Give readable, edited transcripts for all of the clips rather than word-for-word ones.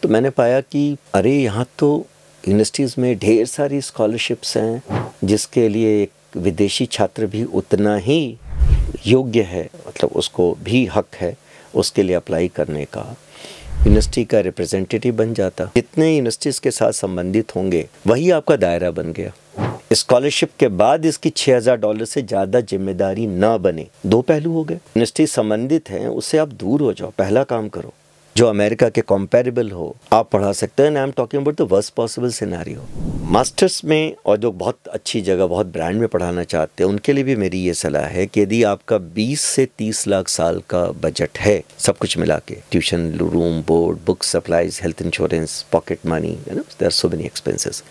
तो मैंने पाया कि अरे यहाँ तो यूनिवर्सिटीज़ में ढेर सारी स्कॉलरशिप्स हैं जिसके लिए एक विदेशी छात्र भी उतना ही योग्य है, मतलब उसको भी हक है उसके लिए अप्लाई करने का। यूनिवर्सिटी का रिप्रेजेंटेटिव बन जाता, जितने यूनिवर्सिटीज़ के साथ संबंधित होंगे वही आपका दायरा बन गया। स्कॉलरशिप के बाद इसकी $6000 से ज़्यादा जिम्मेदारी ना बने। दो पहलू हो गए, यूनिवर्सिटी संबंधित हैं उससे आप दूर हो जाओ, पहला काम करो जो अमेरिका के कंपैरेबल हो आप पढ़ा सकते हैं। I am talking about the worst possible scenario. Masters में और जो बहुत अच्छी जगह बहुत ब्रांड में पढ़ाना चाहते हैं उनके लिए भी मेरी ये सलाह है कि यदि आपका 20 से 30 लाख साल का बजट है, सब कुछ मिला के, tuition, room, board, books, supplies, health insurance, pocket money, there are so many expenses,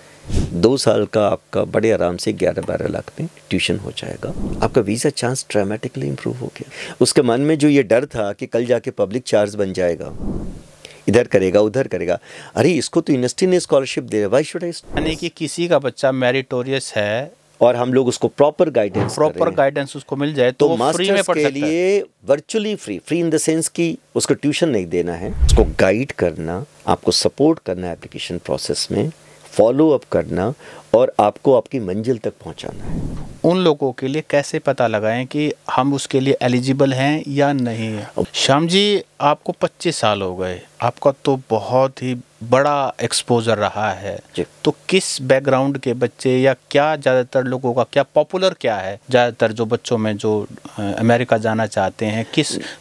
2 साल का आपका बड़े आराम से 11-12 लाख में ट्यूशन हो जाएगा। आपका वीज़ा चांस ड्रामेटिकली इंप्रूव हो गया। उसके मन में जो ये डर था कि कल जाके पब्लिक चार्ज बन जाएगा, इधर करेगा उधर करेगा, अरे इसको तो यूनिवर्सिटी ने scholarship they, why should I. यानी कि किसी का बच्चा मेरिटोरियस है और हम लोग उसको प्रॉपर गाइडेंस उसको मिल जाए तो वो फ्री में पढ़ सकता है। लिए virtually free in the sense कि उसको ट्यूशन नहीं देना है, उसको गाइड करना, आपको सपोर्ट करना है एप्लीकेशन प्रोसेस में, फॉलो अप करना और आपको आपकी मंजिल तक पहुंचाना है। उन लोगों के लिए कैसे पता लगाएं कि हम उसके लिए एलिजिबल हैं या नहीं है? श्याम जी, आपको 25 साल हो गए, आपका तो बहुत ही बड़ा एक्सपोजर रहा है, तो किस बैकग्राउंड के बच्चे या क्या ज़्यादातर लोगों का क्या पॉपुलर क्या है, ज़्यादातर जो बच्चों में जो अमेरिका जाना चाहते हैं,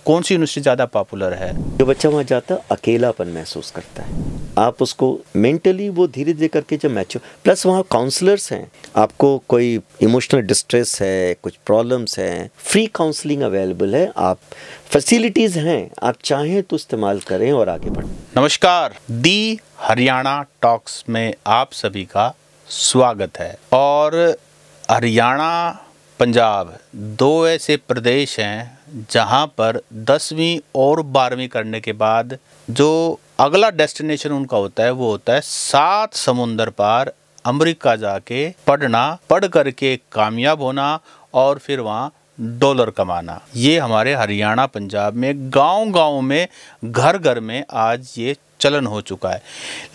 कौन सी यूनिवर्सिटी ज़्यादा पॉपुलर है? जो बच्चा वहाँ जाता अकेलापन महसूस करता है, आप उसको मेंटली वो धीरे धीरे करके जब मैच्योर, प्लस वहाँ काउंसलर्स हैं, आपको कोई इमोशनल डिस्ट्रेस है, कुछ प्रॉब्लम्स हैं, फ्री काउंसलिंग अवेलेबल है, आप फैसिलिटीज़ हैं, आप चाहें तो इस्तेमाल करें और आगे बढ़ें। नमस्कार, दी हरियाणा टॉक्स में आप सभी का स्वागत है। और हरियाणा, पंजाब 2 ऐसे प्रदेश हैं जहां पर 10वीं और 12वीं करने के बाद जो अगला डेस्टिनेशन उनका होता है वो होता है 7 समुंदर पार अमेरिका जाके पढ़ करके कामयाब होना और फिर वहाँ डॉलर कमाना। ये हमारे हरियाणा पंजाब में गांव-गांव में, घर-घर में आज ये चलन हो चुका है।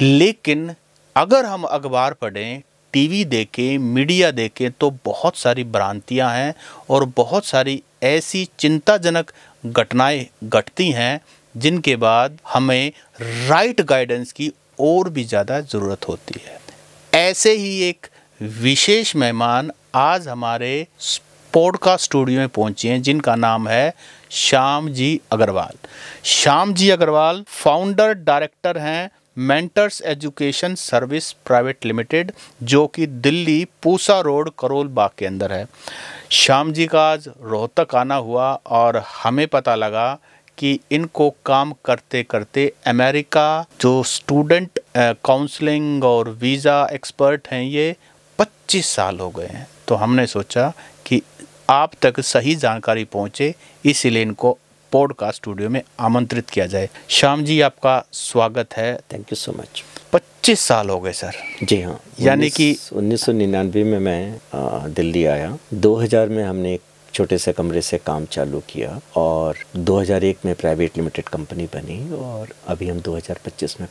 लेकिन अगर हम अखबार पढ़ें, टीवी देखें, मीडिया देखें तो बहुत सारी भ्रांतियां हैं और बहुत सारी ऐसी चिंताजनक घटनाएं घटती हैं जिनके बाद हमें राइट गाइडेंस की और भी ज़्यादा ज़रूरत होती है। ऐसे ही एक विशेष मेहमान आज हमारे पॉडकास्ट स्टूडियो में पहुंचे हैं जिनका नाम है श्याम जी अग्रवाल। श्याम जी अग्रवाल फाउंडर डायरेक्टर हैं mentors education service private limited, जो कि दिल्ली पूसा रोड करोल बाग के अंदर है। श्याम जी का आज रोहतक आना हुआ और हमें पता लगा कि इनको काम करते करते अमेरिका जो स्टूडेंट काउंसलिंग और वीज़ा एक्सपर्ट हैं ये 25 साल हो गए हैं। तो हमने सोचा कि आप तक सही जानकारी पहुंचे, इसीलिए इनको पॉडकास्ट स्टूडियो में आमंत्रित किया जाए। श्याम जी, आपका स्वागत है। Thank you so much. 25 साल हो गए सर। जी हाँ, यानी कि 1999 में मैं दिल्ली आया। 2000 में हमने एक छोटे से कमरे से काम चालू किया और 2001 में प्राइवेट लिमिटेड कंपनी बनी और अभी हम 2025 में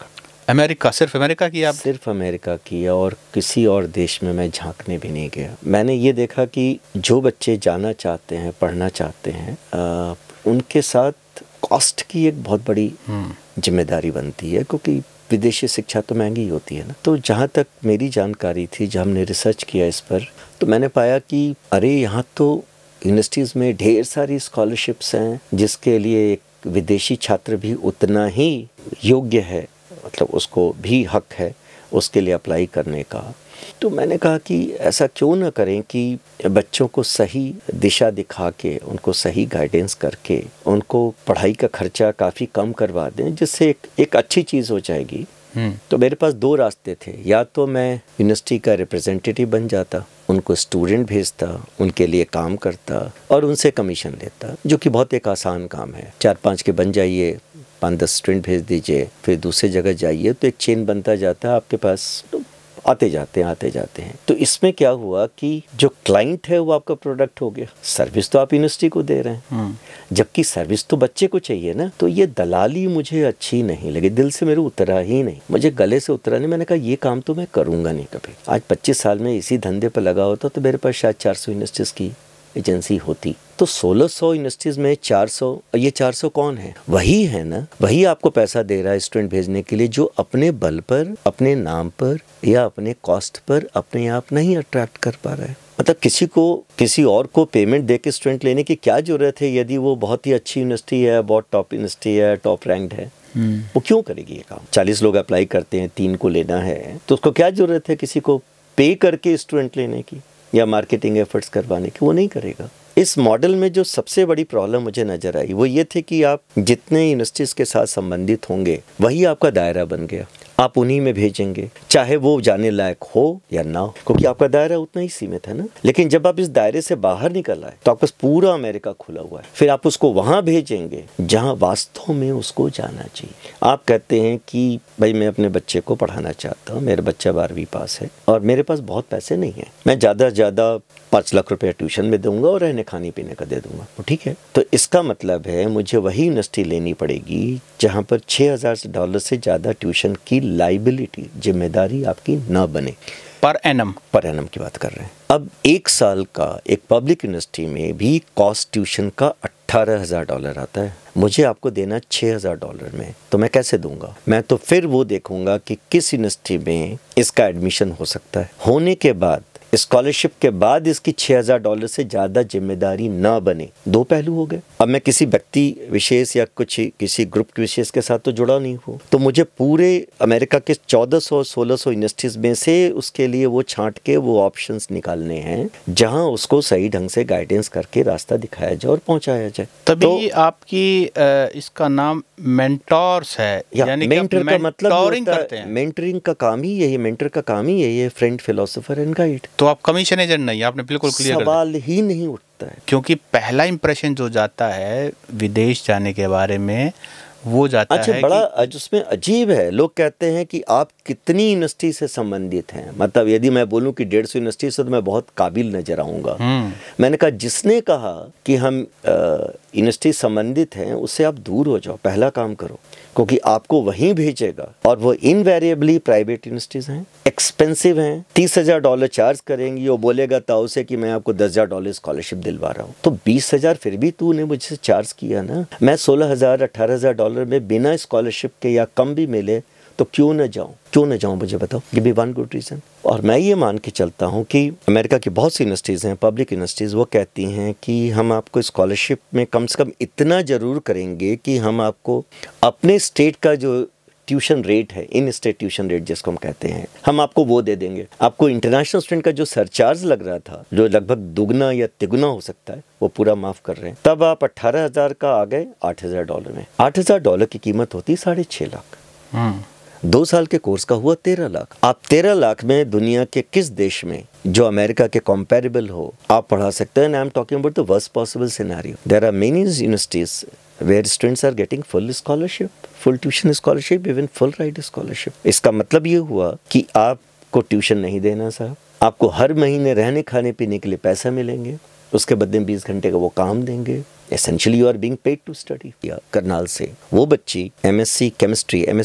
अमेरिका, सिर्फ अमेरिका की आप? सिर्फ अमेरिका की, और किसी और देश में मैं झांकने भी नहीं गया। मैंने ये देखा कि जो बच्चे जाना चाहते हैं, पढ़ना चाहते हैं, उनके साथ कॉस्ट की एक बहुत बड़ी जिम्मेदारी बनती है, क्योंकि विदेशी शिक्षा तो महंगी होती है ना। तो जहाँ तक मेरी जानकारी थी, जब हमने रिसर्च किया इस पर, तो मैंने पाया कि अरे यहाँ तो यूनिवर्सिटीज़ में ढेर सारी स्कॉलरशिप्स हैं जिसके लिए एक विदेशी छात्र भी उतना ही योग्य है, मतलब उसको भी हक है उसके लिए अप्लाई करने का। तो मैंने कहा कि ऐसा क्यों ना करें कि बच्चों को सही दिशा दिखा के, उनको सही गाइडेंस करके, उनको पढ़ाई का खर्चा काफ़ी कम करवा दें, जिससे एक अच्छी चीज़ हो जाएगी। तो मेरे पास 2 रास्ते थे, या तो मैं यूनिवर्सिटी का रिप्रेजेंटेटिव बन जाता, उनको स्टूडेंट भेजता, उनके लिए काम करता और उनसे कमीशन लेता, जो कि बहुत एक आसान काम है। 4-5 के बन जाइए, 5-10 स्टूडेंट भेज दीजिए, फिर दूसरी जगह जाइए, तो एक चेन बनता जाता है आपके पास, तो आते जाते हैं। तो इसमें क्या हुआ कि जो क्लाइंट है वो आपका प्रोडक्ट हो गया, सर्विस तो आप यूनिवर्सिटी को दे रहे हैं, जबकि सर्विस तो बच्चे को चाहिए ना। तो ये दलाली मुझे अच्छी नहीं लगी, दिल से मेरे उतरा ही नहीं, मुझे गले से उतरा नहीं। मैंने कहा ये काम तो मैं करूँगा नहीं कभी। आज 25 साल में इसी धंधे पर लगा होता तो मेरे पास शायद 400 यूनिवर्सिटीज़ की एजेंसी होती। तो 1600 यूनिवर्सिटीज़ में 400, ये 400 कौन है? वही है ना, वही आपको पैसा दे रहा है स्टूडेंट भेजने के लिए, जो अपने बल पर, अपने नाम पर या अपने कॉस्ट पर अपने आप नहीं अट्रैक्ट कर पा रहा है। मतलब किसी और को पेमेंट दे के स्टूडेंट लेने की क्या जरूरत है? यदि वो बहुत ही अच्छी यूनिवर्सिटी है, बहुत टॉप यूनिवर्सिटी है, टॉप रैंक्ड है, वो क्यों करेगी ये काम? 40 लोग अप्लाई करते हैं, 3 को लेना है, तो उसको क्या जरूरत है किसी को पे करके स्टूडेंट लेने की या मार्केटिंग एफर्ट्स करवाने की? वो नहीं करेगा। इस मॉडल में जो सबसे बड़ी प्रॉब्लम मुझे नजर आई वो ये थे कि आप जितने यूनिवर्सिटीज़ के साथ संबंधित होंगे वही आपका दायरा बन गया, आप उन्हीं में भेजेंगे, चाहे वो जाने लायक हो या ना हो, क्योंकि आपका दायरा उतना ही सीमित है ना। लेकिन जब आप इस दायरे से बाहर निकल आए तो आपका पूरा अमेरिका खुला हुआ है, फिर आप उसको वहां भेजेंगे जहां वास्तव में उसको जाना चाहिए। आप कहते हैं कि भाई मैं अपने बच्चे को पढ़ाना चाहता हूँ, मेरा बच्चा 12वीं पास है और मेरे पास बहुत पैसे नहीं है, मैं ज़्यादा से ज़्यादा 5 लाख रुपया ट्यूशन में दूंगा और रहने खाने पीने का दे दूंगा, तो ठीक है। तो इसका मतलब है मुझे वही यूनिवर्सिटी लेनी पड़ेगी जहां पर $6,000 से ज़्यादा ट्यूशन की लाइबिलिटी, जिम्मेदारी आपकी ना बने। पर एनम की बात कर रहे हैं। अब 1 साल का एक पब्लिक यूनिवर्सिटी में भी कॉस्ट ट्यूशन का $18,000 आता है, मुझे आपको देना $6,000 में, तो मैं कैसे दूंगा? मैं तो फिर वो देखूंगा कि किस यूनिवर्सिटी में इसका एडमिशन हो सकता है, होने के बाद स्कॉलरशिप के बाद इसकी $6,000 से ज़्यादा जिम्मेदारी ना बने। 2 पहलू हो गए। अब मैं किसी व्यक्ति विशेष या किसी ग्रुप के विशेष के साथ तो जुड़ा नहीं हूँ, तो मुझे पूरे अमेरिका के 1400-1600 यूनिवर्सिटीज़ में से उसके लिए वो छांट के वो ऑप्शंस निकालने हैं जहाँ उसको सही ढंग से गाइडेंस करके रास्ता दिखाया जाए और पहुँचाया जाए। तभी तो आपकी इसका नाम मेंटोर्स है, यानी मेंटर का मतलब करते हैं। मेंटरिंग का काम ही यही है, मेंटर का काम ही यही है, फ्रेंड, फिलोसोफर एंड गाइड। तो आप कमीशन एजेंट नहीं, आपने बिल्कुल क्लियर सवाल ही नहीं उठता है। क्योंकि पहला इंप्रेशन जो जाता है विदेश जाने के बारे में वो जाता है बड़ा उसमें अजीब है। लोग कहते हैं कि आप कितनी यूनिवर्सिटी से संबंधित हैं, मतलब यदि मैं बोलूं कि 150 यूनिवर्सिटी से तो मैं बहुत काबिल नजर आऊंगा। मैंने कहा जिसने कहा कि हम यूनिवर्सिटी संबंधित हैं उससे आप दूर हो जाओ, पहला काम करो, क्योंकि आपको वहीं भेजेगा और वो इनवेरिएबली प्राइवेट यूनिवर्सिटीज़ हैं, एक्सपेंसिव हैं, $30,000 चार्ज करेंगी। वो बोलेगा ताऊ से कि मैं आपको $10,000 स्कॉलरशिप दिलवा रहा हूँ, तो 20,000 फिर भी तूने मुझसे चार्ज किया ना। मैं $16,000-18,000 में बिना स्कॉलरशिप के या कम भी मिले तो क्यों न जाऊं, मुझे बताओ, give me one good reason. और मैं ये मान के चलता हूँ कि अमेरिका की बहुत सी यूनिवर्सिटीज़ हैं, पब्लिक यूनिवर्सिटीज़, वो कहती हैं कि हम आपको स्कॉलरशिप में कम से कम इतना ज़रूर करेंगे कि हम आपको अपने स्टेट का जो ट्यूशन रेट है, इन स्टेट ट्यूशन रेट जिसको हम कहते हैं, हम आपको वो दे देंगे। आपको इंटरनेशनल स्टूडेंट का जो सरचार्ज लग रहा था, जो लगभग दुगना या तिगुना हो सकता है, वो पूरा माफ़ कर रहे हैं। तब आप 18,000 का आ गए $8,000 में। $8,000 की कीमत होती 6.5 लाख। 2 साल के कोर्स का हुआ 13 लाख। आप 13 लाख में दुनिया के किस देश में जो अमेरिका के कंपैरेबल हो आप पढ़ा सकते हैं? I am talking about the worst possible scenario. There are many universities where students are getting full scholarship, full tuition scholarship, even full ride scholarship. इसका मतलब ये हुआ कि आपको ट्यूशन नहीं देना साहब, आपको हर महीने रहने खाने पीने के लिए पैसा मिलेंगे, उसके बदले में 20 घंटे का वो काम देंगे। Essentially you are being paid to study। Karnal से वो बच्ची MS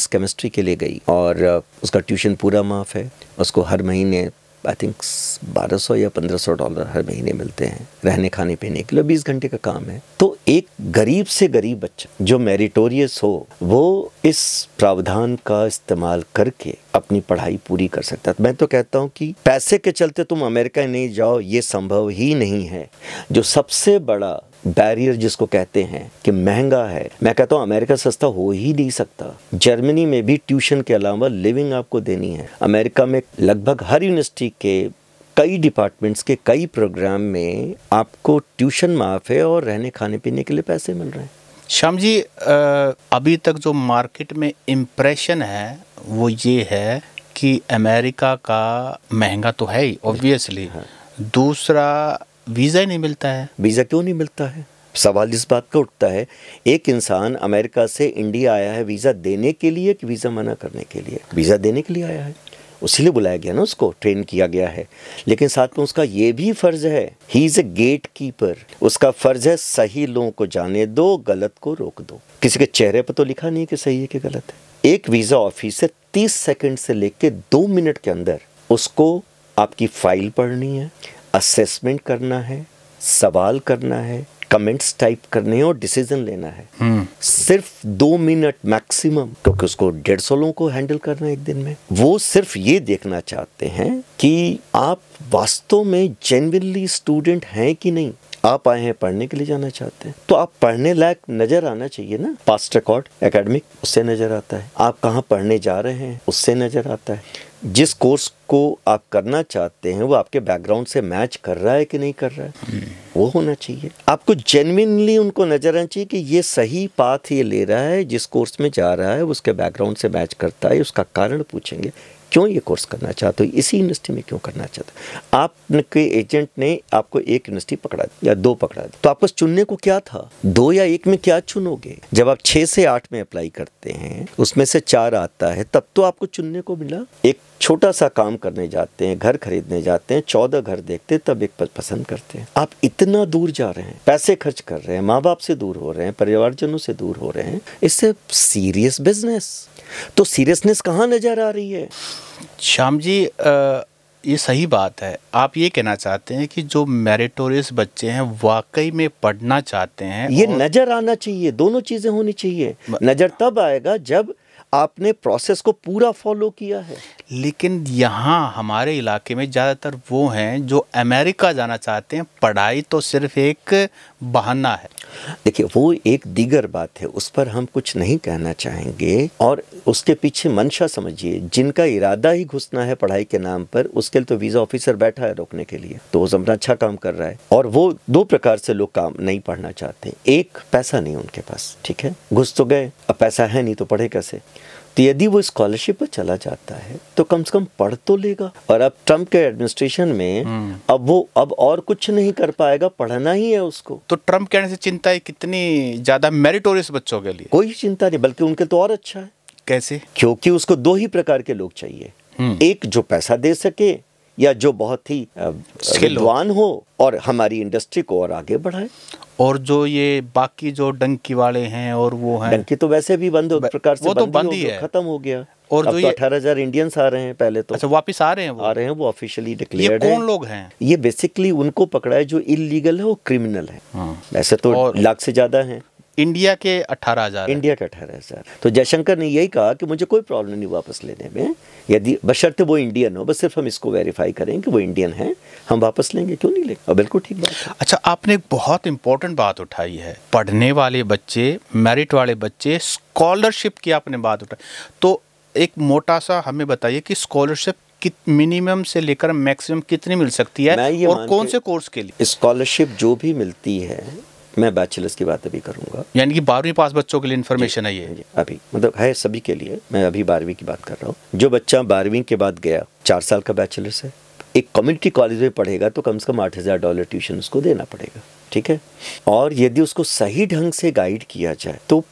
केमिस्ट्री के लिए गई और उसका ट्यूशन पूरा माफ़ है, उसको हर महीने आई थिंक $1,200 या $1,500 हर महीने मिलते हैं रहने खाने पीने के लिए, 20 घंटे का काम है। तो एक गरीब से गरीब बच्चा जो मेरिटोरियस हो वो इस प्रावधान का इस्तेमाल करके अपनी पढ़ाई पूरी कर सकता है। मैं तो कहता हूँ कि पैसे के चलते तुम अमेरिका नहीं जाओ, ये संभव ही नहीं है। जो सबसे बड़ा बैरियर जिसको कहते हैं कि महंगा है, मैं कहता हूँ अमेरिका सस्ता हो ही नहीं सकता। जर्मनी में भी ट्यूशन के अलावा लिविंग आपको देनी है। अमेरिका में लगभग हर यूनिवर्सिटी के कई डिपार्टमेंट्स के कई प्रोग्राम में आपको ट्यूशन माफ़ है और रहने खाने पीने के लिए पैसे मिल रहे हैं। श्याम जी, अभी तक जो मार्केट में इम्प्रेशन है वो ये है कि अमेरिका का महंगा तो है ही ऑब्वियसली, दूसरा वीज़ा ही नहीं मिलता है। वीज़ा क्यों नहीं मिलता है? सवाल इस बात का उठता है, एक इंसान अमेरिका से इंडिया आया है वीज़ा देने के लिए कि वीज़ा मना करने के लिए? वीज़ा देने के लिए आया है। उसीलिए बुलाया गया ना, उसको ट्रेन किया गया है। लेकिन साथ में उसका ये भी फर्ज है, he is a gate keeper. उसका फर्ज है सही लोगों को जाने दो, गलत को रोक दो। किसी के चेहरे पर तो लिखा नहीं कि सही है कि गलत है। एक वीज़ा ऑफिसर 30 सेकंड से लेकर 2 मिनट के अंदर उसको आपकी फाइल पढ़नी है, असेसमेंट करना है, सवाल करना है, कमेंट्स टाइप करने हैं और डिसीजन लेना है। सिर्फ 2 मिनट मैक्सिमम, क्योंकि उसको 150 लोगों को हैंडल करना है एक दिन में। वो सिर्फ ये देखना चाहते हैं कि आप वास्तव में जेन्युइनली स्टूडेंट हैं कि नहीं। आप आए हैं पढ़ने के लिए जाना चाहते हैं तो आप पढ़ने लायक नजर आना चाहिए ना। पास्ट रिकॉर्ड एकेडमिक उससे नजर आता है, आप कहाँ पढ़ने जा रहे हैं उससे नजर आता है, जिस कोर्स को आप करना चाहते हैं वो आपके बैकग्राउंड से मैच कर रहा है कि नहीं कर रहा है, वो होना चाहिए। आपको जेन्युइनली उनको नजर आना चाहिए कि ये सही पाथ ये ले रहा है, जिस कोर्स में जा रहा है उसके बैकग्राउंड से मैच करता है। उसका कारण पूछेंगे, क्यों ये कोर्स करना चाहते हो, इसी यूनिवर्सिटी में क्यों करना चाहते हो। आपके एजेंट ने आपको एक यूनिवर्सिटी पकड़ा या 2 पकड़ा, तो आपको चुनने को क्या था, 2 या 1 में क्या चुनोगे। जब आप 6 से 8 में अप्लाई करते हैं, उसमें से 4 आता है, तब तो आपको चुनने को मिला। एक छोटा सा काम करने जाते हैं, घर खरीदने जाते हैं, 14 घर देखते हैं, तब एक पसंद करते हैं। आप इतना दूर जा रहे हैं, पैसे खर्च कर रहे हैं, माँ बाप से दूर हो रहे हैं, परिवारजनों से दूर हो रहे हैं, इससे सीरियस बिजनेस। तो सीरियसनेस कहाँ नजर आ रही है। श्याम जी, ये सही बात है। आप ये कहना चाहते हैं कि जो मेरिटोरियस बच्चे हैं वाकई में पढ़ना चाहते हैं, ये नजर आना चाहिए। दोनों चीजें होनी चाहिए। नजर तब आएगा जब आपने प्रोसेस को पूरा फॉलो किया है। लेकिन यहाँ हमारे इलाके में ज़्यादातर वो हैं जो अमेरिका जाना चाहते हैं। पढ़ाई तो सिर्फ एक बहाना है। देखिए, वो एक दीगर बात है, उस पर हम कुछ नहीं कहना चाहेंगे। और उसके पीछे मंशा समझिए, जिनका इरादा ही घुसना है पढ़ाई के नाम पर, उसके लिए तो वीज़ा ऑफिसर बैठा है रोकने के लिए, तो वो अपना अच्छा काम कर रहा है। और वो 2 प्रकार से लोग काम नहीं पढ़ना चाहते। एक, पैसा नहीं उनके पास, ठीक है, घुस तो गए, अब पैसा है नहीं तो पढ़े कैसे। तो यदि वो स्कॉलरशिप पर चला जाता है तो कम से कम पढ़ तो लेगा। और अब ट्रम्प के एडमिनिस्ट्रेशन में अब और कुछ नहीं कर पाएगा, पढ़ना ही है उसको। तो ट्रम्प कहने से चिंता है कितनी ज़्यादा मेरिटोरियस बच्चों के लिए। कोई चिंता नहीं, बल्कि उनके तो और अच्छा है। कैसे? क्योंकि उसको 2 ही प्रकार के लोग चाहिए, एक जो पैसा दे सके या जो बहुत ही विद्वान हो और हमारी इंडस्ट्री को और आगे बढ़ाए। और जो ये बाकी जो डंकी वाले हैं और वो हैं, डंकी तो वैसे भी बंद हो प्रकार से, वो तो बंद ही है, खत्म हो गया। और अब तो 18,000 इंडियंस आ रहे हैं। पहले तो अच्छा वापस आ रहे हैं, वो ऑफिशियली डिक्लेयर्ड है। ये कौन लोग हैं? ये बेसिकली उनको पकड़ा है जो इलीगल है, वो क्रिमिनल है। वैसे तो लाख से ज्यादा हैं। इंडिया के 18,000। इंडिया के 18,000। तो जयशंकर ने यही कहा कि मुझे कोई प्रॉब्लम नहीं वापस लेने में, यदि बशर्ते वो इंडियन हो, बस सिर्फ हम इसको वेरीफाई करें कि वो इंडियन है, हम वापस लेंगे, क्यों नहीं लेंगे। बिल्कुल ठीक बात है। अच्छा, आपने एक बहुत इंपॉर्टेंट बात उठाई है, पढ़ने वाले बच्चे, मेरिट वाले बच्चे, स्कॉलरशिप की आपने बात उठाई। तो एक मोटा सा हमें बताइए कि स्कॉलरशिप मिनिमम से लेकर मैक्सिमम कितनी मिल सकती है और कौन से कोर्स के लिए? स्कॉलरशिप जो भी मिलती है, मैं बैचलर्स की बात अभी करूंगा, यानी कि 12वीं पास बच्चों के लिए इन्फॉर्मेशन है ये। अभी मतलब है सभी के लिए, मैं अभी 12वीं की बात कर रहा हूँ। जो बच्चा 12वीं के बाद गया, 4 साल का बैचलर्स है, एक कम्युनिटी कॉलेज में पढ़ेगा तो कम से कम $8,000 ट्यूशन उसको देना पड़ेगा, ठीक है। और यदि उसको सही ढंग से गाइड किया जाए तो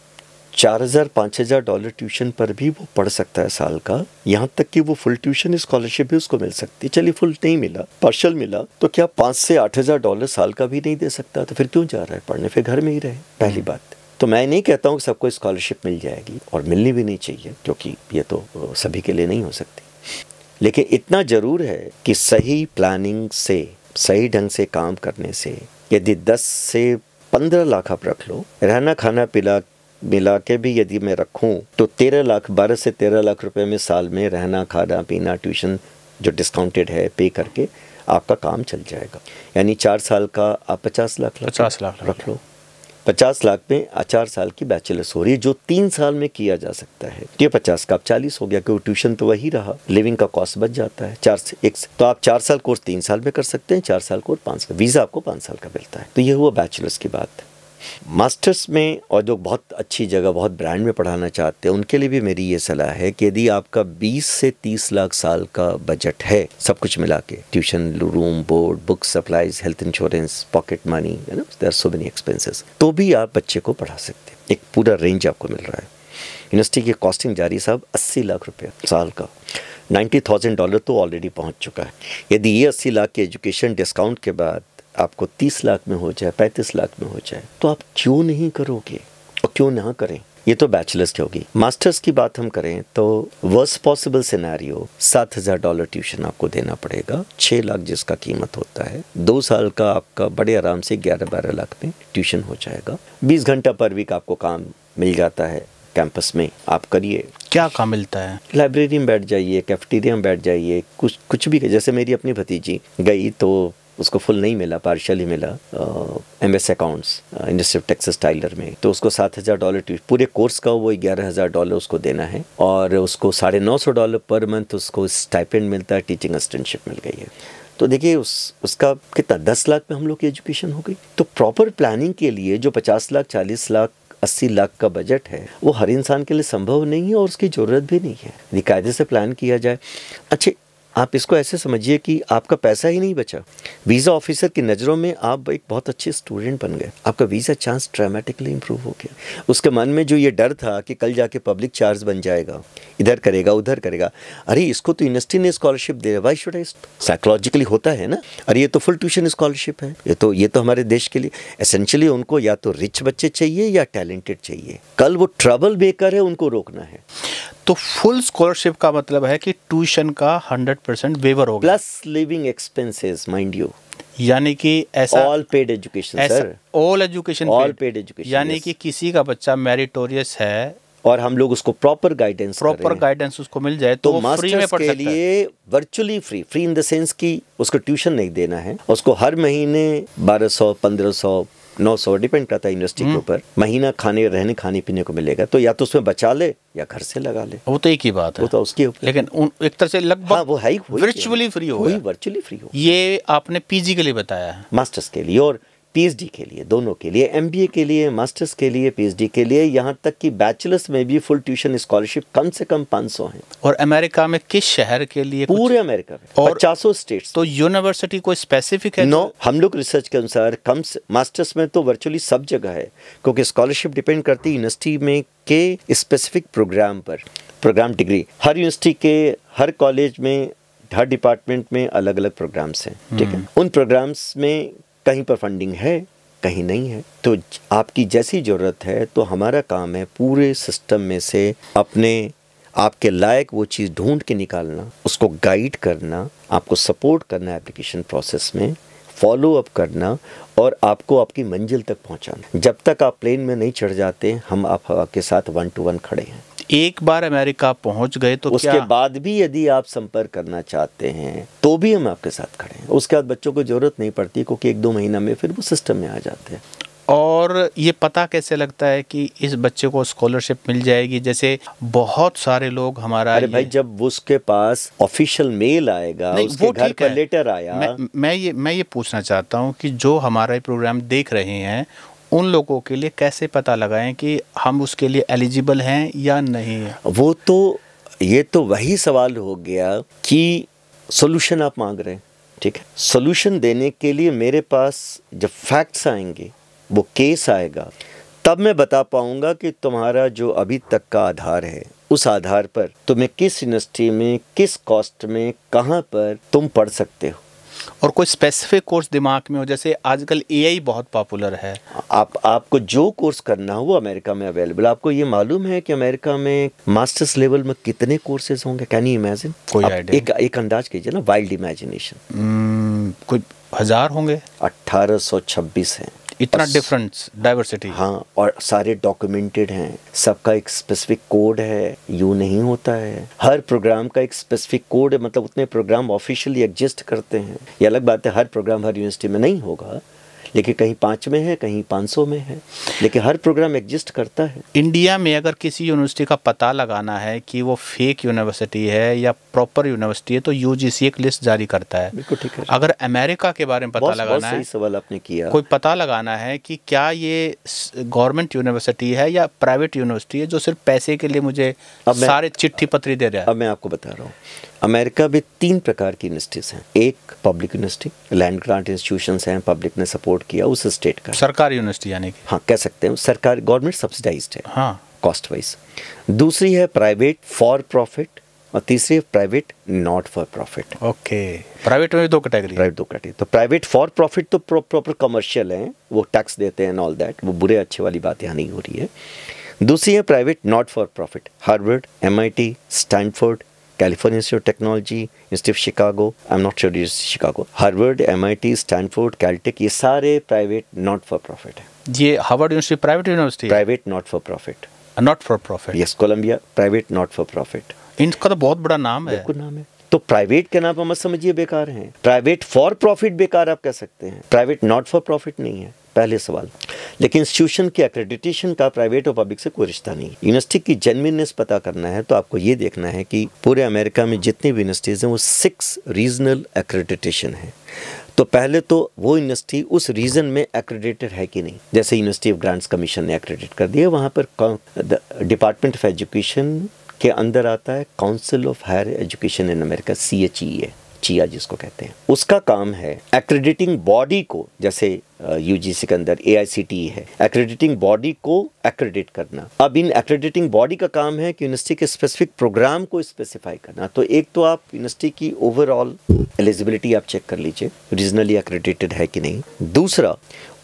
$4,000-5,000 ट्यूशन पर भी वो पढ़ सकता है साल का। यहाँ तक कि वो फुल ट्यूशन स्कॉलरशिप भी उसको मिल सकती है। चलिए फुल नहीं मिला, पार्शल मिला, तो क्या $5,000 से $8,000 साल का भी नहीं दे सकता? तो फिर क्यों जा रहा है पढ़ने, फिर घर में ही रहे। पहली बात तो मैं नहीं कहता हूँ कि सबको स्कॉलरशिप मिल जाएगी, और मिलनी भी नहीं चाहिए, क्योंकि ये तो सभी के लिए नहीं हो सकती। लेकिन इतना ज़रूर है कि सही प्लानिंग से, सही ढंग से काम करने से, यदि 10 से 15 लाख आप रख लो, रहना खाना पीना मिला के भी यदि मैं रखूं तो 12 से 13 लाख रुपए में साल में रहना खाना पीना ट्यूशन जो डिस्काउंटेड है पे करके आपका काम चल जाएगा। यानी 4 साल का आप 50 लाख रख लो। 50 लाख में 4 साल की बैचलर्स हो रही है, जो 3 साल में किया जा सकता है। ये 50 का अब 40 हो गया, क्योंकि ट्यूशन तो वही रहा, लिविंग का कॉस्ट बच जाता है। 4 से 1 तो आप 4 साल कोर्स 3 साल में कर सकते हैं, 4 साल कोर्स 5 साल, वीज़ा आपको 5 साल का मिलता है। तो ये हुआ बैचलर्स की बात। मास्टर्स में और जो बहुत अच्छी जगह, बहुत ब्रांड में पढ़ाना चाहते हैं, उनके लिए भी मेरी ये सलाह है कि यदि आपका 20 से 30 लाख साल का बजट है, सब कुछ मिला के, tuition, room, board, book, supplies, health insurance, pocket money, there are so many expenses, तो भी आप बच्चे को पढ़ा सकते हैं। एक पूरा रेंज आपको मिल रहा है। यूनिवर्सिटी की कॉस्टिंग जारी साहब 80 लाख रुपये साल का। $90,000 तो ऑलरेडी पहुंच चुका है। यदि ये 80 लाख की एजुकेशन डिस्काउंट के बाद आपको 30 लाख में हो जाए, 35 लाख में हो जाए, तो आप क्यों नहीं करोगे और क्यों ना करें? ये तो बैचलर्स की होगी। मास्टर्स की बात हम करें तो वर्स्ट पॉसिबल सिनेरियो $7,000 ट्यूशन आपको देना पड़ेगा, 6 लाख जिसका कीमत होता है। 2 साल का आपका बड़े आराम से 11-12 लाख में ट्यूशन हो जाएगा। 20 घंटा पर वीक आपको काम मिल जाता है कैंपस में, आप करिए। क्या काम मिलता है? लाइब्रेरी में बैठ जाइए, कैफेटेरिया में बैठ जाइए, कुछ भी। जैसे मेरी अपनी भतीजी गई तो उसको फुल नहीं मिला, पार्शियल ही मिला, MS accounts industry of Texas Tyler में, तो उसको $7,000 पूरे कोर्स का वो $11,000 उसको देना है, और उसको $950 पर मंथ उसको स्टाइपेंड मिलता है, टीचिंग असिस्टेंटशिप मिल गई है। तो देखिए उसका कितना 10 लाख में हम लोग की एजुकेशन हो गई। तो प्रॉपर प्लानिंग के लिए जो 50 लाख 40 लाख 80 लाख का बजट है वो हर इंसान के लिए संभव नहीं है, और उसकी ज़रूरत भी नहीं है। यदि कायदे से प्लान किया जाए। अच्छा, आप इसको ऐसे समझिए कि आपका पैसा ही नहीं बचा। वीज़ा ऑफिसर की नज़रों में आप एक बहुत अच्छे स्टूडेंट बन गए, आपका वीज़ा चांस ड्रामेटिकली इंप्रूव हो गया। उसके मन में जो ये डर था कि कल जाके पब्लिक चार्ज बन जाएगा, इधर करेगा उधर करेगा, अरे इसको तो यूनिवर्सिटी ने scholarship they, why should I? Psychologically होता है ना, अरे ये तो फुल ट्यूशन स्कॉलरशिप है, ये तो हमारे देश के लिए एसेंशियली उनको या तो रिच बच्चे चाहिए या टैलेंटेड चाहिए। कल वो ट्रबल मेकर है, उनको रोकना है। तो फुल स्कॉलरशिप का मतलब है कि ट्यूशन का 100% वेवर होगा, plus living expenses, mind you, यानी कि ऐसा all paid education sir, all education, all paid education, यानी कि किसी का बच्चा मेरिटोरियस है और हम लोग उसको प्रॉपर गाइडेंस उसको मिल जाए तो वो फ्री में पढ़ सकता है। के लिए virtually free in the sense कि उसको ट्यूशन नहीं देना है, उसको हर महीने 1200 1500 900 डिपेंड करता है यूनिवर्सिटी के ऊपर, महीना खाने पीने को मिलेगा। तो या तो उसमें बचा ले या घर से लगा ले, वो तो एक ही बात है, वो तो उसके ऊपर। लेकिन एक तरह से लगभग हाँ, वो है वर्चुअली फ्री हो, वर्चुअली फ्री हो। ये आपने पीजी के लिए बताया है, मास्टर्स के लिए और PhD के लिए, दोनों के लिए, MBA के लिए, मास्टर्स के लिए, PhD के लिए, यहाँ तक कि बैचलर्स में भी फुल ट्यूशन स्कॉलरशिप कम से कम 500 है। और अमेरिका में किस शहर के लिए? पूरे अमेरिका में 50 स्टेट्स। तो यूनिवर्सिटी कोई स्पेसिफिक है? नो, हम लोग रिसर्च के अनुसार कम मास्टर्स में तो वर्चुअली सब जगह है, क्योंकि स्कॉलरशिप डिपेंड करती है यूनिवर्सिटी में के स्पेसिफिक प्रोग्राम पर। प्रोग्राम डिग्री हर यूनिवर्सिटी के, हर कॉलेज में, हर डिपार्टमेंट में अलग अलग प्रोग्राम्स हैं, ठीक है। उन प्रोग्राम्स में कहीं पर फंडिंग है, कहीं नहीं है, तो आपकी जैसी ज़रूरत है, तो हमारा काम है पूरे सिस्टम में से अपने आपके लायक वो चीज़ ढूंढ के निकालना, उसको गाइड करना, आपको सपोर्ट करना एप्लीकेशन प्रोसेस में, फॉलो अप करना और आपको आपकी मंजिल तक पहुंचाना। जब तक आप प्लेन में नहीं चढ़ जाते, हम आपके साथ 1 to 1 खड़े हैं। एक बार अमेरिका पहुंच गए तो उसके बाद भी यदि आप संपर्क करना चाहते हैं तो भी हम आपके साथ खड़े हैं। उसके बाद बच्चों को जरूरत नहीं पड़ती, क्योंकि 1-2 महीना में फिर वो सिस्टम में आ जाते हैं। और ये पता कैसे लगता है कि इस बच्चे को स्कॉलरशिप मिल जाएगी? जैसे बहुत सारे लोग हमारा, अरे भाई, जब उसके पास ऑफिशियल मेल आएगा, उसके घर पर लेटर आया। मैं ये पूछना चाहता हूँ कि जो हमारा प्रोग्राम देख रहे हैं उन लोगों के लिए कैसे पता लगाएं कि हम उसके लिए एलिजिबल हैं या नहीं है? वो तो ये तो वही सवाल हो गया कि सॉल्यूशन आप मांग रहे हैं, ठीक है। सॉल्यूशन देने के लिए मेरे पास जब फैक्ट्स आएंगे, वो केस आएगा, तब मैं बता पाऊंगा कि तुम्हारा जो अभी तक का आधार है, उस आधार पर तुम्हें किस यूनिवर्सिटी में, किस कॉस्ट में, कहाँ पर तुम पढ़ सकते हो। और कोई स्पेसिफिक कोर्स दिमाग में हो? जैसे आजकल AI बहुत पॉपुलर है, आपको जो कोर्स करना हो वो अमेरिका में अवेलेबल। आपको ये मालूम है कि अमेरिका में मास्टर्स लेवल में कितने कोर्सेज होंगे? Can you imagine? कोई आइडिया? एक अंदाज कीजिए ना, वाइल्ड इमेजिनेशन। कोई 1000 होंगे? 1826 है। इतना डिफरेंस, डाइवर्सिटी। हाँ, और सारे डॉक्यूमेंटेड हैं, सबका एक स्पेसिफिक कोड है, यूँ नहीं होता है। हर प्रोग्राम का एक स्पेसिफिक कोड है, मतलब उतने प्रोग्राम ऑफिशियली एग्जिस्ट करते हैं। ये अलग बात है, हर प्रोग्राम हर यूनिवर्सिटी में नहीं होगा, लेकिन कहीं 5 में है, कहीं 500 में है, लेकिन हर प्रोग्राम एग्जिस्ट करता है। इंडिया में अगर किसी यूनिवर्सिटी का पता लगाना है कि वो फेक यूनिवर्सिटी है या प्रॉपर यूनिवर्सिटी है, तो UGC एक लिस्ट जारी करता है। बिल्कुल ठीक है। अगर अमेरिका के बारे में पता लगाना है, सही सवाल आपने किया, कोई पता लगाना है कि क्या ये गवर्नमेंट यूनिवर्सिटी है या प्राइवेट यूनिवर्सिटी है जो सिर्फ पैसे के लिए मुझे सारे चिट्ठी पत्री दे रहा है। अब मैं आपको बता रहा हूँ, अमेरिका में 3 प्रकार की यूनिवर्सिटीज़ हैं। एक public university, land grant institutions हैं, पब्लिक ने सपोर्ट किया उस स्टेट का, सरकारी यूनिवर्सिटी यानी कि, हाँ कह सकते हैं, सरकार, गवर्नमेंट सब्सिडाइज्ड है, हाँ, कॉस्ट वाइज। दूसरी है प्राइवेट फॉर प्रॉफिट और तीसरी private not for profit. Okay, private में भी दो कैटेगरी। प्राइवेट दो कैटेगरी, तो प्राइवेट फॉर प्रॉफिट तो प्रॉपर कमर्शियल हैं, वो टैक्स देते हैं एंड ऑल दैट, वो बुरे अच्छे वाली बात यहाँ नहीं हो रही है। दूसरी है private not for profit, Harvard, MIT, Stanford, California Institute of Technology, Institute of Chicago, I am not sure Chicago, Harvard, MIT, Stanford, Caltech, ये सारे प्राइवेट नॉट फॉर प्रॉफिट है। ये Harvard university private university? Private not for profit. Not for profit, yes. Columbia private not for profit. इनका तो बहुत बड़ा नाम है। बिल्कुल नाम है। तो प्राइवेट के नाम पर मत समझिए बेकार हैं, प्राइवेट फॉर प्रॉफिट बेकार आप कह सकते हैं, प्राइवेट नॉट फॉर प्रॉफिट नहीं है, पहले सवाल। लेकिन इंस्टीट्यूशन की एक्रेडिटेशन का प्राइवेट और पब्लिक से कोई रिश्ता नहीं। यूनिवर्सिटी की जेन्युइननेस पता करना है तो आपको ये देखना है कि पूरे अमेरिका में जितनी भी यूनिवर्सिटीज़ हैं वो 6 रीजनल एक्रेडिटेशन है। तो पहले तो वो यूनिवर्सिटी उस रीजन में एक्रेडिटेड है कि नहीं। जैसे यूनिवर्सिटी ऑफ ग्रांट्स कमीशन ने एक्रेडिट कर दिया, वहाँ पर डिपार्टमेंट ऑफ एजुकेशन के अंदर आता है council of higher education in America, CHEA, CHEA जिसको कहते हैं। उसका काम है एक्रेडिटिंग बॉडी को, जैसे UGC के अंदर AICTE है, एक्रेडिटिंग बॉडी को एक्रेडिट करना। अब इन एक्रेडिटिंग बॉडी का काम है कि यूनिवर्सिटी के स्पेसिफिक प्रोग्राम को स्पेसिफाई करना। तो एक तो आप यूनिवर्सिटी की ओवरऑल एलिजिबिलिटी आप चेक कर लीजिए, रीजनली एक्रेडिटेड है कि नहीं। दूसरा,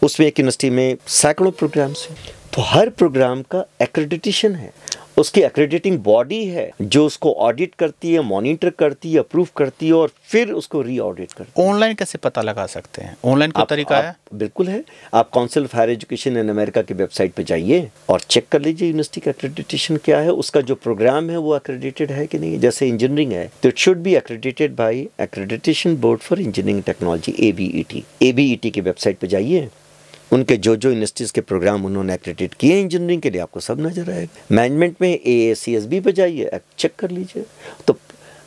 उसमें एक यूनिवर्सिटी में सैकड़ों प्रोग्राम्स हैं, तो हर प्रोग्राम का एक्रेडिटेशन है, उसकी एक्रेडिटिंग बॉडी है जो उसको ऑडिट करती है, मॉनिटर करती है, अप्रूव करती है और फिर उसको री ऑडिट करती है। ऑनलाइन कैसे पता लगा सकते हैं? ऑनलाइन कोई तरीका है? बिल्कुल है। आप council of higher education in America की वेबसाइट पे जाइए और चेक कर लीजिए यूनिवर्सिटी का एक्रेडिटेशन क्या है, उसका जो प्रोग्राम है वो एक्रेडिटेड है कि नहीं। जैसे इंजीनियरिंग है तो it should be accredited by accreditation board for engineering technology, ABET की वेबसाइट पे जाइए, उनके जो यूनिवर्सिटीज़ के प्रोग्राम उन्होंने एक्रेडिट किए इंजीनियरिंग के लिए आपको सब नजर आएगा। मैनेजमेंट में AACSB पे जाइए, चेक कर लीजिए, तो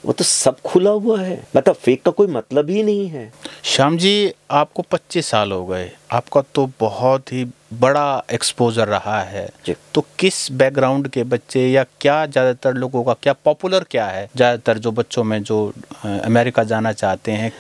वो तो सब खुला हुआ है, मतलब फेक का कोई मतलब ही नहीं है। श्याम जी, आपको 25 साल हो गए, आपका तो बहुत ही बड़ा एक्सपोजर रहा है, तो किस बैकग्राउंड के बच्चे या क्या ज़्यादातर लोगों का क्या पॉपुलर क्या है, ज़्यादातर जो बच्चों में जो अमेरिका जाना चाहते हैं,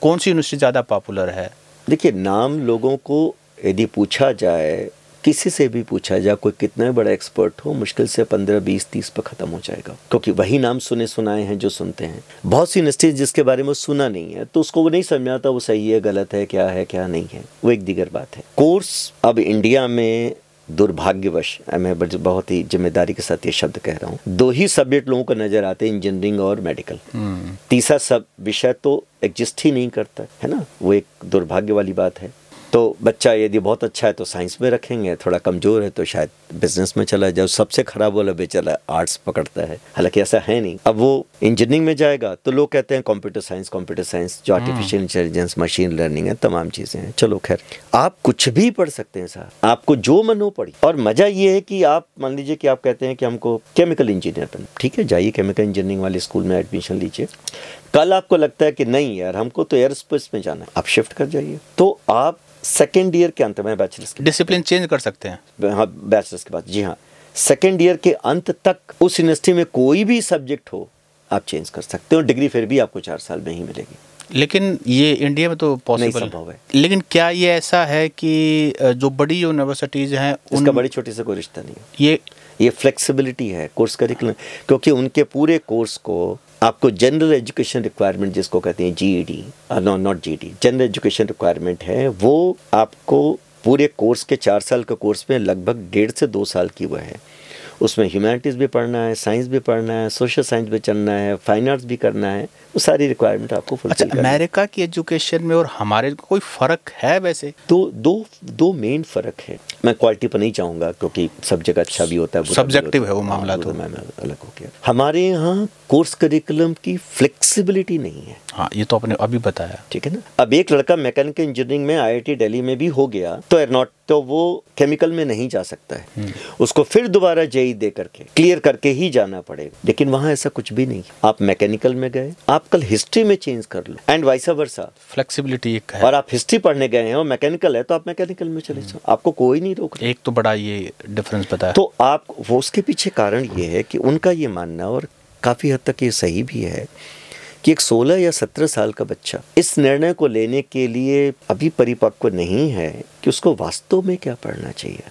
कौन सी यूनिवर्सिटी ज़्यादा पॉपुलर है? देखिए, नाम लोगों को यदि पूछा जाए, किसी से भी पूछा जाए, कोई कितना बड़ा एक्सपर्ट हो, मुश्किल से 15, 20, 30 पर ख़त्म हो जाएगा, क्योंकि वही नाम सुने सुनाए हैं जो सुनते हैं। बहुत सी यूनिवर्सिटीज जिसके बारे में सुना नहीं है तो उसको वो नहीं समझ आता वो सही है, गलत है, क्या नहीं है, वो एक दीगर बात है। कोर्स अब इंडिया में दुर्भाग्यवश, मैं बहुत ही जिम्मेदारी के साथ ये शब्द कह रहा हूँ, 2 ही सब्जेक्ट लोगों को नजर आते हैं, इंजीनियरिंग और मेडिकल। तीसरा सब विषय तो एग्जिस्ट ही नहीं करता है ना, वो एक दुर्भाग्य वाली बात है। तो बच्चा यदि बहुत अच्छा है तो साइंस में रखेंगे, थोड़ा कमज़ोर है तो शायद बिजनेस में चला जाए, सबसे ख़राब वाला बेचारा आर्ट्स पकड़ता है, हालांकि ऐसा है नहीं। अब वो इंजीनियरिंग में जाएगा तो लोग कहते हैं कंप्यूटर साइंस जो आर्टिफिशियल इंटेलिजेंस, मशीन लर्निंग है, तमाम चीज़ें हैं। चलो खैर, आप कुछ भी पढ़ सकते हैं साहब, आपको जो मन हो पढ़ी। और मज़ा ये है कि आप मान लीजिए कि आप कहते हैं कि हमको केमिकल इंजीनियर बनना, ठीक है, जाइए केमिकल इंजीनियरिंग वाले स्कूल में एडमिशन लीजिए। कल आपको लगता है कि नहीं यार हमको तो एयरस्पेस में जाना है, आप शिफ्ट कर जाइए। तो आप सेकेंड ईयर के अंत में, बैचलर्स के डिसिप्लिन चेंज कर सकते हैं। हाँ, बैचलर्स के बाद, जी हाँ, सेकेंड ईयर के अंत तक उस यूनिवर्सिटी में कोई भी सब्जेक्ट हो आप चेंज कर सकते हो, डिग्री फिर भी आपको 4 साल में ही मिलेगी। लेकिन ये इंडिया में तो पॉसिबल संभव है। लेकिन क्या ये ऐसा है कि जो बड़ी यूनिवर्सिटीज़ हैं उसका बड़ी छोटी से कोई रिश्ता नहीं है, ये फ्लेक्सिबिलिटी है कोर्स करिकुलम, क्योंकि उनके पूरे कोर्स को आपको जनरल एजुकेशन रिक्वायरमेंट जिसको कहते हैं GED, not GED, general education requirement है, वो आपको पूरे कोर्स के 4 साल के कोर्स में लगभग 1.5 से 2 साल की वो है। उसमें ह्यूमैनिटीज़ भी पढ़ना है, साइंस भी पढ़ना है, सोशल साइंस भी चलना है, फाइन आर्ट्स भी करना है, वो सारी रिक्वायरमेंट आपको फुलफिल करना है। अमेरिका की एजुकेशन में और हमारे कोई फ़र्क है वैसे? तो दो मेन फ़र्क है। मैं क्वालिटी पर नहीं चाहूँगा क्योंकि सब जगह अच्छा भी होता है, सब्जेक्टिव है वो मामला, तो अलग हो गया। हमारे यहाँ कोर्स करिकुलम की फ्लेक्सिबिलिटी नहीं है। हाँ, ये तो आपने अभी बताया, ठीक है ना। अब एक लड़का मैकेनिकल इंजीनियरिंग में IIT दिल्ली में भी हो गया तो एयरनॉट, तो वो केमिकल में नहीं जा सकता है, उसको फिर दोबारा JEE दे करके क्लियर करके ही जाना पड़ेगा। लेकिन वहाँ ऐसा कुछ भी नहीं, आप मैकेनिकल में गए, आप कल हिस्ट्री में चेंज कर लो, एंड वाइस वर्सा, फ्लेक्सिबिलिटी एक है। और आप हिस्ट्री पढ़ने गए हैं और मैकेनिकल है तो आप मैकेनिकल में चले जाओ, आपको कोई नहीं रोक रहा। एक तो बड़ा ये डिफरेंस बताया। तो आप वो उसके पीछे कारण ये है कि उनका ये मानना, और काफ़ी हद तक ये सही भी है, कि एक 16 या 17 साल का बच्चा इस निर्णय को लेने के लिए अभी परिपक्व नहीं है कि उसको वास्तव में क्या पढ़ना चाहिए।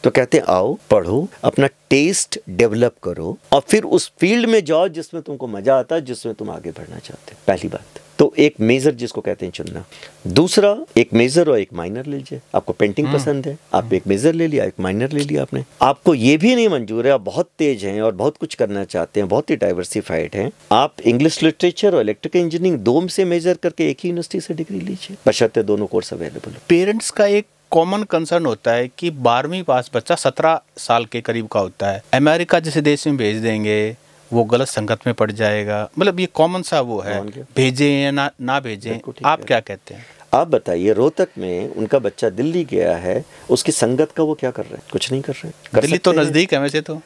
तो कहते हैं आओ पढ़ो, अपना टेस्ट डेवलप करो और फिर उस फील्ड में जाओ जिसमें तुमको मजा आता है, जिसमें तुम आगे बढ़ना चाहते हो। पहली बात तो एक मेजर जिसको कहते हैं चुनना। दूसरा, एक मेजर और एक माइनर लीजिए। आपको पेंटिंग पसंद है, आप एक मेजर ले लिया, एक माइनर ले लिया आपने। आपको ये भी नहीं मंजूर है, आप बहुत तेज हैं और बहुत कुछ करना चाहते हैं, बहुत ही डाइवर्सिफाइड हैं, आप इंग्लिश लिटरेचर और इलेक्ट्रिकल इंजीनियरिंग दो से मेजर करके एक ही यूनिवर्सिटी से डिग्री लीजिए, बशर्ते दोनों कोर्स अवेलेबल हो। पेरेंट्स का एक कॉमन कंसर्न होता है कि 12वीं पास बच्चा 17 साल के करीब का होता है, अमेरिका जैसे देश में भेज देंगे, वो गलत संगत में पड़ जाएगा, मतलब ये कॉमन सा वो है, भेजें या ना भेजें, आप क्या कहते हैं? आप बताइए, रोहतक में उनका बच्चा दिल्ली गया है, उसकी संगत का वो क्या कर रहे हैं? कुछ नहीं कर रहे हैं। दिल्ली तो नजदीक है वैसे, तो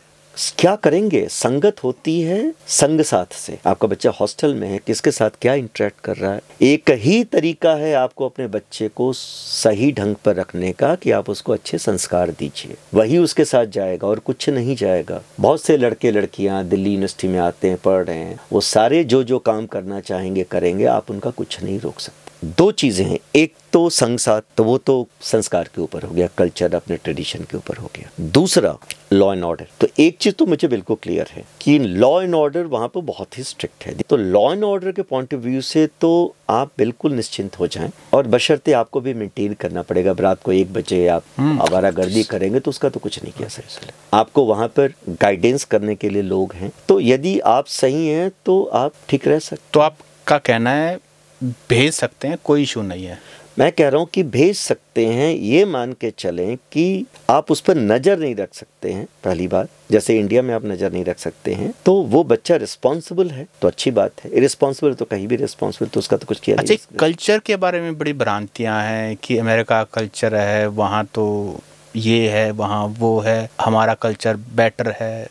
क्या करेंगे? संगत होती है संग साथ से। आपका बच्चा हॉस्टल में है, किसके साथ क्या इंटरेक्ट कर रहा है? एक ही तरीका है आपको अपने बच्चे को सही ढंग पर रखने का कि आप उसको अच्छे संस्कार दीजिए, वही उसके साथ जाएगा और कुछ नहीं जाएगा। बहुत से लड़के लड़कियां दिल्ली यूनिवर्सिटी में आते हैं, पढ़ रहे हैं, वो सारे जो काम करना चाहेंगे करेंगे, आप उनका कुछ नहीं रोक सकते। दो चीजें हैं, एक तो संग साथ, तो वो तो संस्कार के ऊपर हो गया, कल्चर अपने ट्रेडिशन के ऊपर हो गया। दूसरा, लॉ एंड ऑर्डर। तो एक चीज तो मुझे बिल्कुल क्लियर है कि लॉ एंड ऑर्डर वहां पर बहुत ही स्ट्रिक्ट है। तो लॉ एंड ऑर्डर के पॉइंट ऑफ व्यू से तो आप बिल्कुल निश्चिंत हो जाएं, और बशर्ते आपको भी मेंटेन करना पड़ेगा। रात को 1 बजे आप आवारागर्दी करेंगे तो उसका तो कुछ नहीं किया सकते। आपको वहां पर गाइडेंस करने के लिए लोग हैं, तो यदि आप सही हैं तो आप ठीक रह सकते। तो आपका कहना है भेज सकते हैं, कोई इशू नहीं है? मैं कह रहा हूं कि भेज सकते हैं, ये मान के चलें कि आप उस पर नज़र नहीं रख सकते हैं। पहली बात, जैसे इंडिया में आप नज़र नहीं रख सकते हैं, तो वो बच्चा रिस्पॉन्सिबल है तो अच्छी बात है, इरिस्पॉन्सिबल तो कहीं भी रिस्पॉन्सिबल, तो उसका तो कुछ किया नहीं। अच्छा, कल्चर के बारे में बड़ी भ्रांतियाँ हैं कि अमेरिका कल्चर है, वहाँ तो ये है, वहाँ वो है, हमारा कल्चर बेटर है।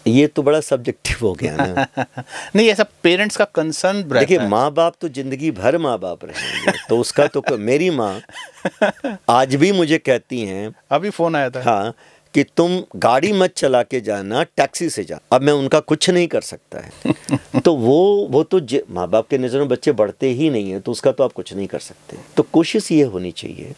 ये तो बड़ा सब्जेक्टिव हो गया ना। नहीं, ऐसा पेरेंट्स का कंसर्न। देखिए, माँ बाप तो जिंदगी भर माँ बाप रहेंगे, तो उसका तो मेरी माँ आज भी मुझे कहती हैं, अभी फोन आया था, हाँ, कि तुम गाड़ी मत चला के जाना, टैक्सी से जा। अब मैं उनका कुछ नहीं कर सकता है। तो वो तो माँ बाप के नज़र में बच्चे बढ़ते ही नहीं है, तो उसका तो आप कुछ नहीं कर सकते। तो कोशिश ये होनी चाहिए,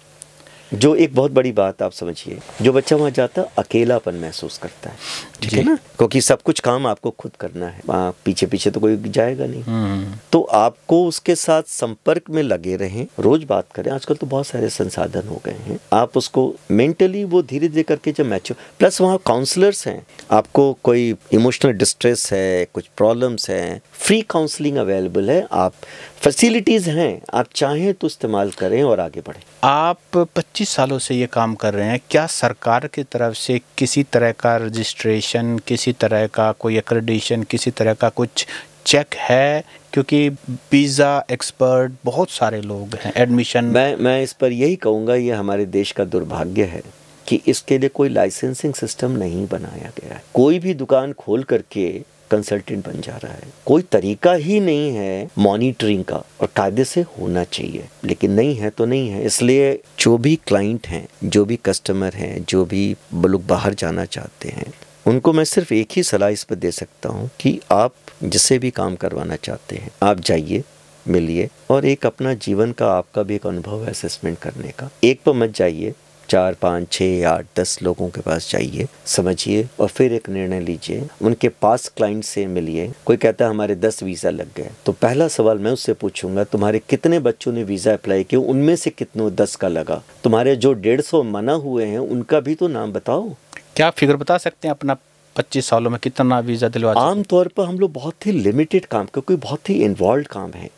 जो एक बहुत बड़ी बात आप समझिए, जो बच्चा वहाँ जाता अकेलापन महसूस करता है, ठीक है ना, क्योंकि सब कुछ काम आपको खुद करना है, वहाँ पीछे पीछे तो कोई जाएगा नहीं। तो आपको उसके साथ संपर्क में लगे रहें, रोज बात करें। आजकल तो बहुत सारे संसाधन हो गए हैं, आप उसको मेंटली वो धीरे धीरे करके जब मैच्योर, प्लस वहाँ काउंसलर्स हैं, आपको कोई इमोशनल डिस्ट्रेस है, कुछ प्रॉब्लम्स हैं, फ्री काउंसलिंग अवेलेबल है, आप फैसिलिटीज़ हैं, आप चाहें तो इस्तेमाल करें और आगे बढ़ें। आप 25 सालों से ये काम कर रहे हैं, क्या सरकार की तरफ से किसी तरह का रजिस्ट्रेशन, किसी तरह का कोई एक्रेडिटेशन, किसी तरह का कुछ चेक है? क्योंकि वीज़ा एक्सपर्ट बहुत सारे लोग हैं, एडमिशन। मैं इस पर यही कहूँगा, ये हमारे देश का दुर्भाग्य है कि इसके लिए कोई लाइसेंसिंग सिस्टम नहीं बनाया गया है। कोई भी दुकान खोल करके कंसल्टेंट बन जा रहा है, कोई तरीका ही नहीं है मॉनिटरिंग का, और कायदे से होना चाहिए, लेकिन नहीं है तो नहीं है। इसलिए जो भी क्लाइंट हैं, जो भी कस्टमर हैं, जो भी लोग बाहर जाना चाहते हैं, उनको मैं सिर्फ एक ही सलाह इस पर दे सकता हूँ कि आप जिससे भी काम करवाना चाहते हैं, आप जाइए, मिलिए, और एक अपना जीवन का आपका भी एक अनुभव है असेसमेंट करने का। एक पर मत जाइए, 4, 5, 6, 8, 10 लोगों के पास जाइए, समझिए और फिर एक निर्णय लीजिए। उनके पास क्लाइंट से मिलिए। कोई कहता है हमारे 10 वीज़ा लग गए, तो पहला सवाल मैं उससे पूछूंगा, तुम्हारे कितने बच्चों ने वीज़ा अप्लाई किया, उनमें से कितनों 10 का लगा? तुम्हारे जो 150 मना हुए हैं उनका भी तो नाम बताओ। क्या आप फिगर बता सकते हैं अपना 25 सालों में कितना वीज़ा दिलवा? आमतौर पर हम लोग बहुत ही लिमिटेड काम, क्योंकि बहुत ही इन्वॉल्व काम है,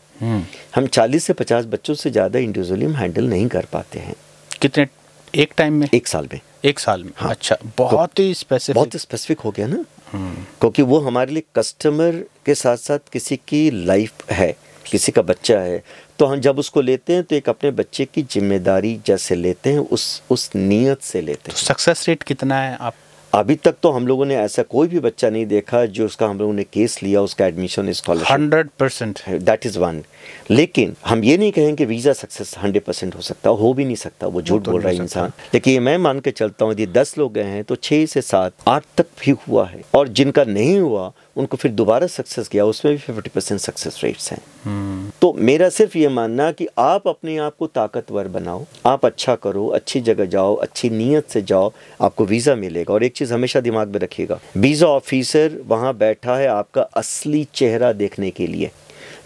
हम 40 से 50 बच्चों से ज़्यादा इंडिविजुअली हम हैंडल नहीं कर पाते हैं। कितने एक टाइम में? 1 साल में। 1 साल में? हाँ। अच्छा, बहुत ही स्पेसिफिक हो गया ना, क्योंकि वो हमारे लिए कस्टमर के साथ साथ किसी की लाइफ है, किसी का बच्चा है, तो हम जब उसको लेते हैं तो एक अपने बच्चे की जिम्मेदारी जैसे लेते हैं, उस नीयत से लेते हैं। तो सक्सेस रेट कितना है? आप अभी तक तो हम लोगों ने ऐसा कोई भी बच्चा नहीं देखा जो उसका हम लोगों ने केस लिया, उसका एडमिशन स्कॉलरशिप 100% है, दैट इज़ वन। लेकिन हम ये नहीं कहें कि वीज़ा सक्सेस 100% हो सकता, हो भी नहीं सकता, वो झूठ बोल रहा है इंसान। लेकिन मैं मान के चलता हूँ यदि 10 लोग गए हैं तो 6 से 7, 8 तक भी हुआ है, और जिनका नहीं हुआ उनको फिर दोबारा सक्सेस किया, उसमें भी 50% सक्सेस रेट्स हैं। तो मेरा सिर्फ ये मानना कि आप अपने आप को ताकतवर बनाओ, आप अच्छा करो, अच्छी जगह जाओ, अच्छी नीयत से जाओ, आपको वीज़ा मिलेगा। और एक चीज़ हमेशा दिमाग में रखिएगा, वीज़ा ऑफिसर वहाँ बैठा है आपका असली चेहरा देखने के लिए।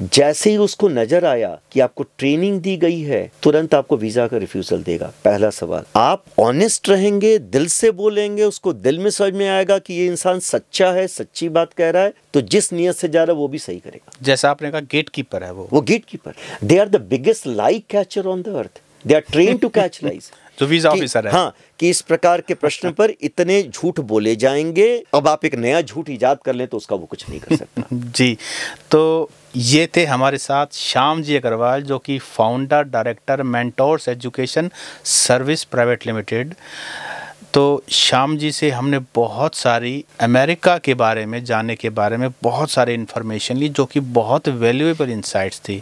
जैसे ही उसको नजर आया कि आपको ट्रेनिंग दी गई है, तुरंत आपको वीजा का रिफ्यूजल देगा। पहला सवाल, आप ऑनेस्ट रहेंगे, दिल से बोलेंगे, उसको दिल में समझ में आएगा कि ये इंसान सच्चा है, सच्ची बात कह रहा है, तो जिस नियत से जा रहा है वो भी सही करेगा। जैसा आपने कहा गेट कीपर है वो gate keeper, they are the biggest lie catcher on the earth, they are train to catch lies. जो वीजा ऑफिसर है, हाँ, कि इस प्रकार के प्रश्न पर इतने झूठ बोले जाएंगे, अब आप एक नया झूठ इजाद कर लें तो उसका वो कुछ नहीं कर सकता। जी, तो ये थे हमारे साथ श्याम जी अग्रवाल, जो कि founder director mentors education service private limited. तो श्याम जी से हमने बहुत सारी अमेरिका के बारे में जानने के बारे में बहुत सारे इन्फॉर्मेशन ली, जो कि बहुत वैल्यूएबल इंसाइट्स थी।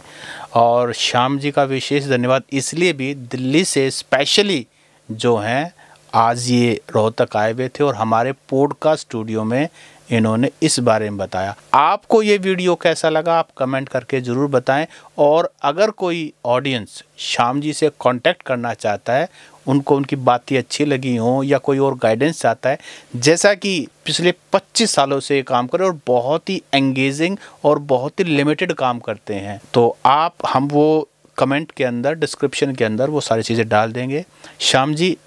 और श्याम जी का विशेष धन्यवाद इसलिए भी, दिल्ली से स्पेशली जो हैं आज ये रोहतक आए हुए थे और हमारे पॉडकास्ट स्टूडियो में इन्होंने इस बारे में बताया। आपको ये वीडियो कैसा लगा आप कमेंट करके ज़रूर बताएं। और अगर कोई ऑडियंस श्याम जी से कांटेक्ट करना चाहता है, उनको उनकी बातें अच्छी लगी हों या कोई और गाइडेंस चाहता है, जैसा कि पिछले 25 सालों से ये काम कर रहे हैं और बहुत ही एंगेजिंग और बहुत ही लिमिटेड काम करते हैं, तो हम वो कमेंट के अंदर, डिस्क्रिप्शन के अंदर वो सारी चीज़ें डाल देंगे। श्याम जी,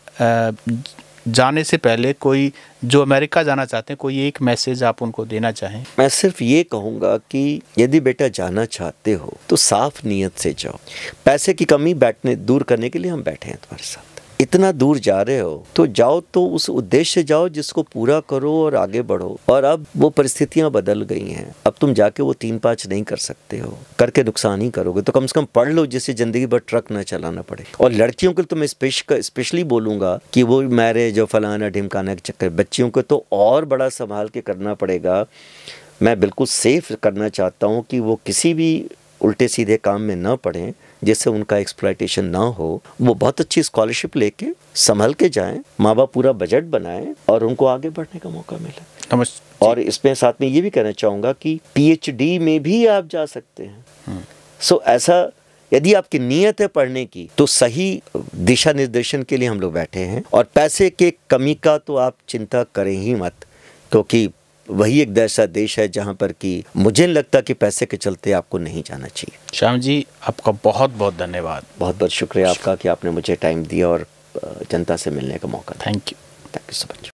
जाने से पहले कोई जो अमेरिका जाना चाहते हैं, कोई एक मैसेज आप उनको देना चाहें? मैं सिर्फ ये कहूँगा कि यदि बेटा जाना चाहते हो तो साफ नीयत से जाओ। पैसे की कमी दूर करने के लिए हम बैठे हैं तुम्हारे साथ। इतना दूर जा रहे हो तो जाओ, तो उस उद्देश्य से जाओ जिसको पूरा करो और आगे बढ़ो। और अब वो परिस्थितियां बदल गई हैं, अब तुम जाके वो 3-5 नहीं कर सकते हो, करके नुकसान ही करोगे। तो कम से कम पढ़ लो जिससे ज़िंदगी भर ट्रक ना चलाना पड़े। और लड़कियों के लिए तो मैं स्पेशली बोलूँगा कि वो मैरिज और फलाना ढिमकाना के चक्कर, बच्चियों को तो और बड़ा संभाल के करना पड़ेगा। मैं बिल्कुल सेफ करना चाहता हूँ कि वो किसी भी उल्टे सीधे काम में ना पड़ें जिससे उनका एक्सप्लॉयटेशन ना हो। वो बहुत अच्छी स्कॉलरशिप लेके संभल के जाएं, माँ बाप पूरा बजट बनाएं और उनको आगे बढ़ने का मौका मिले। और इसमें साथ में ये भी कहना चाहूँगा कि PhD में भी आप जा सकते हैं। सो ऐसा यदि आपकी नीयत है पढ़ने की, तो सही दिशा निर्देशन के लिए हम लोग बैठे हैं। और पैसे के कमी का तो आप चिंता करें ही मत, क्योंकि वही एक ऐसा देश है जहाँ पर कि मुझे नहीं लगता कि पैसे के चलते आपको नहीं जाना चाहिए। श्याम जी, आपका बहुत बहुत धन्यवाद। बहुत बहुत शुक्रिया आपका कि आपने मुझे टाइम दिया और जनता से मिलने का मौका। Thank you so much.